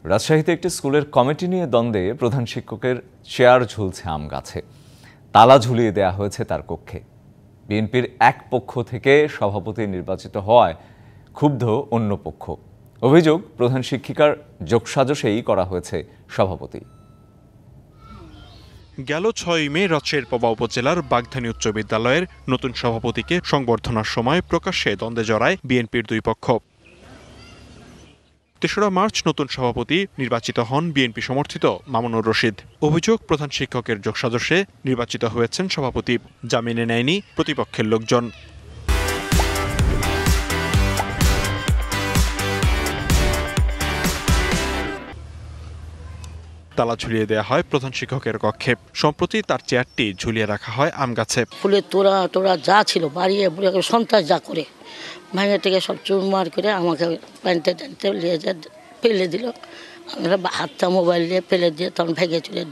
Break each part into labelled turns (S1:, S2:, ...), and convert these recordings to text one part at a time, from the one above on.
S1: রাজশাহীতে একটি স্কুলের কমিটি নিয়ে দ্বন্দ্বে প্রধান শিক্ষকের চেয়ার ঝুলছে আম গাছে। তালা ঝুলিয়ে দেয়া হয়েছে তার কক্ষে। বিএনপির এক পক্ষ থেকে সভাপতি নির্বাচিত হওয়ায় ক্ষুব্ধ অন্য পক্ষ। অভিযোগ, প্রধান শিক্ষিকার যোগসাজশেই করা হয়েছে সভাপতি।
S2: গেল ৬ মে রাজশাহীর পবা উপজেলার বাগধানী উচ্চ বিদ্যালয়ের নতুন সভাপতিকে সংবর্ধনার সময় প্রকাশ্যে দ্বন্দ্বে জড়ায় বিএনপির দুই পক্ষ। ৩রা মার্চ নতুন সভাপতি নির্বাচিত হন বিএনপি সমর্থিত মামুনুর রশিদ। অভিযোগ, প্রধান শিক্ষকের যোগসাজশে নির্বাচিত হয়েছেন সভাপতি, যা মেনে নেয়নি প্রতিপক্ষের লোকজন। তালা ঝুলিয়ে দেওয়া হয় প্রধান শিক্ষকের কক্ষে। সম্প্রতি তার চেয়ারটি ঝুলিয়ে রাখা হয় আম গাছে।
S3: ফুলের তোড়া যা ছিল বাড়িয়ে সন্ত্রাস যা করে ভাঙে থেকে সব চুরমার করে আমাকে প্যান্টে ট্যান্টে নিয়ে যা ফেলে দিল। আমরা হাতটা মোবাইল দিয়ে ফেলে দিয়ে তখন ভেঙে চলে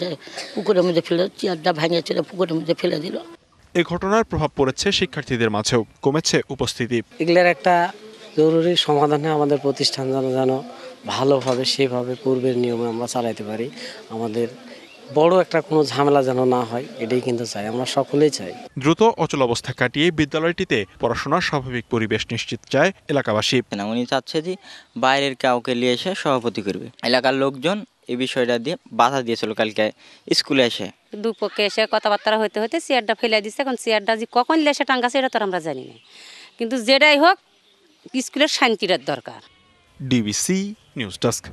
S3: পুকুরের মধ্যে ফেলে, চেয়ারটা ভেঙে চলে পুকুরের মধ্যে ফেলে দিল।
S2: এ ঘটনার প্রভাব পড়েছে শিক্ষার্থীদের মাঝেও, কমেছে উপস্থিতি।
S4: এগুলোর একটা জরুরি সমাধানে আমাদের প্রতিষ্ঠান যেন ভালোভাবে সেভাবে পূর্বের নিয়মে আমরা চালাইতে পারি। আমাদের বড় একটা কোনো ঝামেলা যেন না হয়, এটাই কিন্তু চাই, আমরা সকলেই চাই।
S2: দ্রুত অচল অবস্থা কাটিয়ে বিদ্যালয়টিতে পড়াশোনার স্বাভাবিক পরিবেশ নিশ্চিত চায় এলাকাবাসী।
S5: উনি চাচ্ছে যে বাইরের কাউকে নিয়ে এসে সভাপতি করবে। এলাকার লোকজন এই বিষয়টা দিয়ে বাধা দিয়েছিল কালকে স্কুলে এসে।
S6: দুপক্ষে এসে কথাবার্তা হইতে হইতে চেয়ারটা ফেলে দিচ্ছে। এখন চেয়ারটা যে কখন লেসে টাঙ্গাছে এটা তো আমরা জানি না, কিন্তু যেটাই হোক স্কুলের শান্তির দরকার।
S2: DBC news desk.